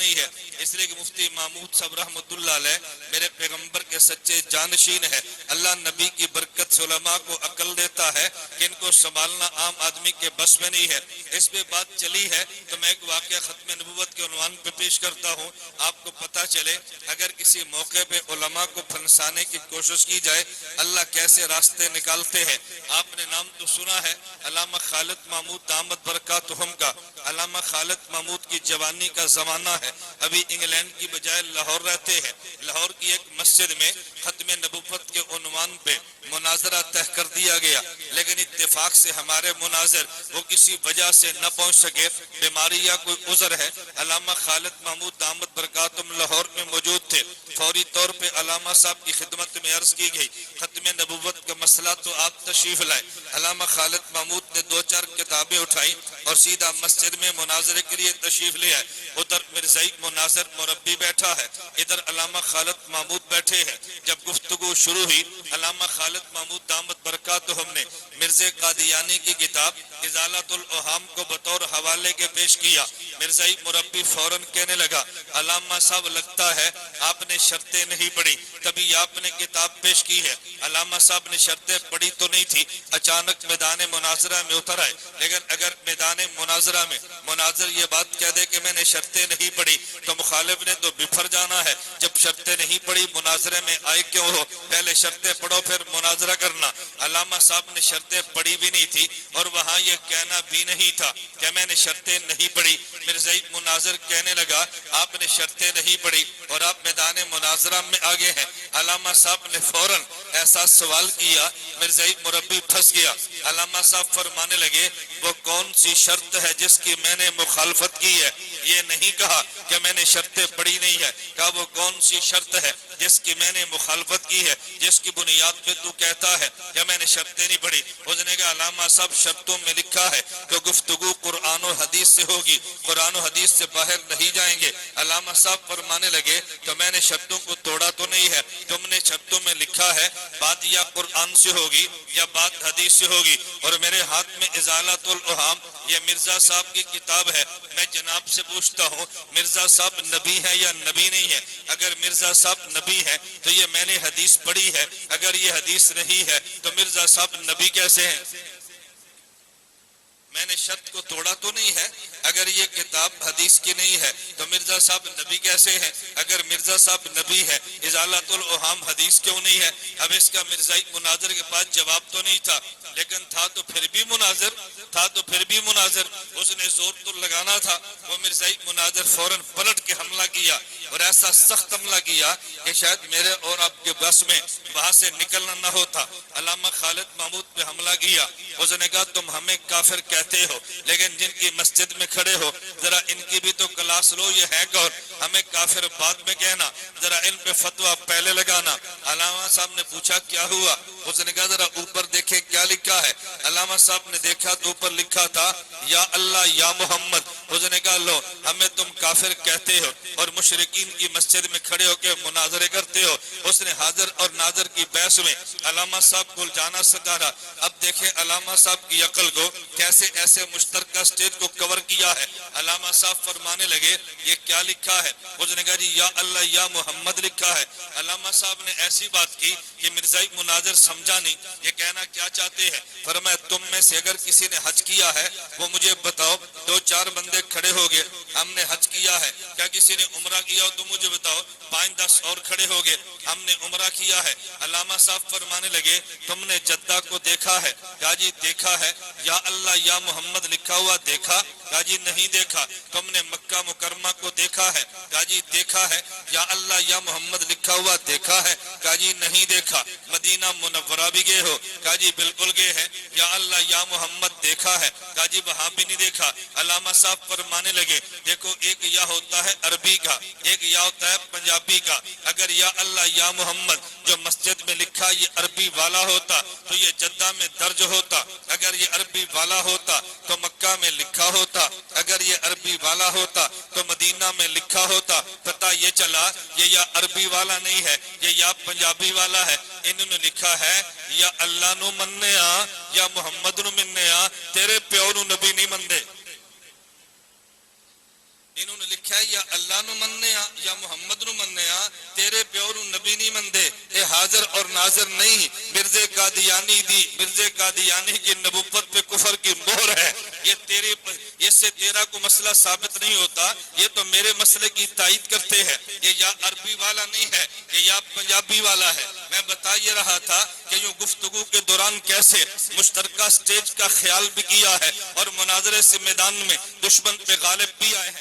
نہیں ہے، اس لیے کہ مفتی محمود صاحب رحمۃ اللہ علیہ میرے پیغمبر کے سچے جانشین ہے۔ اللہ نبی کی برکت سے علماء کو عقل دیتا ہے کہ ان کو سنبھالنا عام آدمی کے بس میں نہیں ہے۔ اس پہ بات چلی ہے تو میں ایک واقعہ ختم نبوت کے عنوان پہ پیش کرتا ہوں، آپ کو پتہ چلے اگر کسی موقع پہ علماء کو پھنسانے کی کوشش کی جائے اللہ کیسے راستے نکالتے ہیں۔ آپ نے نام تو سنا ہے علامہ خالد محمود دامت برکاتہم کا۔ علامہ خالد محمود کی جوانی کا زمانہ ہے، ابھی انگلینڈ کی بجائے لاہور رہتے ہیں۔ لاہور کی ایک مسجد میں ختم نبوت کے عنوان پہ مناظرہ طے کر دیا گیا، لیکن اتفاق سے ہمارے مناظر وہ کسی وجہ سے نہ پہنچ سکے، بیماری یا کوئی عذر ہے۔ علامہ خالد محمود دامت برکاتہم لاہور میں موجود تھے۔ فوری طور پہ علامہ صاحب کی خدمت میں عرض کی گئی ختم نبوت کا مسئلہ تو آپ تشریف لائیں۔ علامہ خالد محمود نے 2-4 کتابیں اٹھائیں اور سیدھا مسجد میں مناظرے کے لیے تشریف لے آئے۔ ادھر مرزائی مناظر مربی بیٹھا ہے، ادھر علامہ خالد محمود بیٹھے ہیں۔ جب گفتگو شروع ہوئی علامہ خالد محمود دامت برکاتہم نے مرزا قادیانی کی کتاب ازالۃ الاوہام کو بطور حوالے کے پیش کیا۔ مرزائی مربی فوراً کہنے لگا علامہ صاحب لگتا ہے آپ نے شرطیں نہیں پڑھی تبھی آپ نے کتاب پیش کی ہے۔ علامہ صاحب نے شرطیں پڑھی تو نہیں تھی، اچانک میدان مناظرہ میں اتر آئے، لیکن اگر میدان مناظرہ میں مناظر یہ بات کہہ دے کہ میں نے شرطیں نہیں پڑھی تو مخالف نے تو بفر جانا ہے۔ جب شرطیں نہیں پڑھی مناظرے میں آئے کیوں ہو؟ پہلے شرطیں پڑھو پھر مناظرہ کرنا۔ علامہ صاحب نے شرطیں پڑھی بھی نہیں تھی اور وہاں یہ کہنا بھی نہیں تھا کہ میں نے شرطیں نہیں پڑھی۔ مرزائی مناظر کہنے لگا آپ نے شرطیں نہیں پڑھی اور آپ میدان مناظرہ میں آگے ہیں۔ علامہ صاحب نے فوراً ایسا سوال کیا، مرزائی مربی پھنس گیا۔ علامہ صاحب فرمانے لگے وہ کون سی شرط ہے جس کی میں نے مخالفت کی ہے؟ یہ نہیں کہا کہ میں نے شرطیں پڑھی نہیں ہے، کہا وہ کون سی شرط ہے جس کی میں نے مخالفت کی ہے، جس کی بنیاد پہ تو کہتا ہے کہ میں نے شرطیں نہیں پڑھی؟ اس نے کہا علامہ صاحب شرطوں میں لکھا ہے کہ گفتگو قرآن و حدیث سے ہوگی، قرآن و حدیث سے باہر نہیں جائیں گے۔ علامہ صاحب فرمانے لگے تو میں نے شرطوں کو توڑا تو نہیں ہے، تم نے شرطوں میں لکھا ہے بات یا قرآن سے ہوگی یا بات حدیث سے ہوگی، اور میرے ہاتھ میں ازالۃ الاوہام یہ مرزا صاحب کی کتاب ہے۔ میں جناب سے پوچھتا ہوں مرزا صاحب نبی ہے یا نبی نہیں ہے؟ اگر مرزا صاحب نبی ہے تو یہ میں نے حدیث پڑھی ہے، اگر یہ حدیث نہیں ہے تو مرزا صاحب نبی کیسے ہیں؟ میں نے شرط کو توڑا تو نہیں ہے، اگر یہ کتاب حدیث کی نہیں ہے تو مرزا صاحب نبی کیسے ہیں؟ اگر مرزا صاحب نبی ہے ازالۃ الاوہام حدیث کیوں نہیں ہے؟ اب اس کا مرزائی مناظر کے پاس جواب تو نہیں تھا، لیکن تھا تو پھر بھی مناظر اس نے زور تو لگانا تھا۔ وہ مرزائی مناظر فوراً پلٹ کے حملہ کیا اور ایسا سخت حملہ کیا کہ شاید میرے اور آپ کے بس میں وہاں سے نکلنا نہ ہوتا۔ علامہ خالد محمود پہ حملہ کیا، اس نے کہا تم ہمیں کافر کہتے ہو لیکن جن کی مسجد میں کھڑے ہو ذرا ان کی بھی تو کلاس لو، یہ ہے کون؟ ہمیں کافر بعد میں کہنا، ذرا ان پہ فتویٰ پہلے لگانا۔ علامہ صاحب نے پوچھا کیا ہوا؟ اس نے کہا ذرا اوپر دیکھیں کیا لکھا ہے۔ علامہ صاحب نے دیکھا تو اوپر لکھا تھا یا اللہ یا محمد۔ اس نے کہا لو ہمیں تم کافر کہتے ہو اور مشرکین کی مسجد میں کھڑے ہو کے مناظرے کرتے ہو۔ اس نے حاضر اور ناظر کی بحث میں علامہ صاحب کو جانا سکھانا۔ اب دیکھیں علامہ صاحب کی عقل کو کیسے ایسے مشترکہ سٹیج کو کور کیا ہے۔ علامہ صاحب فرمانے لگے یہ کیا لکھا ہے؟ اس نے کہا جی یا اللہ یا محمد لکھا ہے۔ علامہ صاحب نے ایسی بات کی کہ مرزائی مناظر سمجھا نہیں یہ کہنا کیا چاہتے ہیں۔ فرمایا تم میں سے اگر کسی نے حج کیا ہے وہ مجھے بتاؤ۔ 2-4 بندے کھڑے ہو گئے، ہم نے حج کیا ہے۔ کیا کسی نے عمرہ کیا ہو تو مجھے بتاؤ۔ 5-10 اور کھڑے ہو گئے، ہم نے عمرہ کیا ہے۔ علامہ صاحب فرمانے لگے تم نے جدہ کو دیکھا ہے؟ کہا جی دیکھا ہے۔ یا اللہ یا محمد لکھا ہوا دیکھا؟ کہا جی نہیں دیکھا۔ تم نے مکہ مکرمہ کو دیکھا ہے؟ کہا جی دیکھا ہے۔ یا اللہ یا محمد لکھا ہوا دیکھا ہے؟ کہا جی نہیں دیکھا۔ مدینہ منورہ بھی گئے ہو؟ کہا جی بالکل گئے ہیں۔ یا اللہ یا محمد دیکھا ہے؟ کہا جی وہاں بھی نہیں دیکھا۔ علامہ صاحب فرمانے لگے دیکھو ایک یا ہوتا ہے عربی کا، ایک یا ہوتا ہے پنجابی کا۔ اگر یا اللہ یا محمد جو مسجد میں لکھا یہ عربی والا ہوتا تو یہ جدہ میں درج ہوتا، اگر یہ عربی والا ہوتا تو مکہ میں لکھا ہوتا، اگر یہ عربی والا ہوتا تو مدینہ میں لکھا ہوتا۔ پتہ یہ چلا یہ یا عربی والا نہیں ہے، یہ یا پنجابی والا ہے۔ انہوں نے لکھا ہے یا اللہ نو مننے آ یا محمد نو مننے آ، تیرے پیو نو نبی نہیں مندے۔ انہوں نے لکھا ہے یا اللہ نو مننے آ یا محمد نو مننے آ، تیرے پیو نو نبی نہیں مندے، اے حاضر اور ناظر نہیں، مرزے قادیانی دی، مرزے قادیانی کی نبوت پہ کفر کی مہر ہے، یہ تیرے اس سے تیرا کو مسئلہ ثابت نہیں ہوتا، یہ تو میرے مسئلے کی تائید کرتے ہیں، یہ یا عربی والا نہیں ہے، یہ یا پنجابی والا ہے۔ میں بتا یہ رہا تھا کہ یوں گفتگو کے دوران کیسے مشترکہ سٹیج کا خیال بھی کیا ہے اور مناظرے سے میدان میں دشمن پہ غالب بھی آئے ہیں۔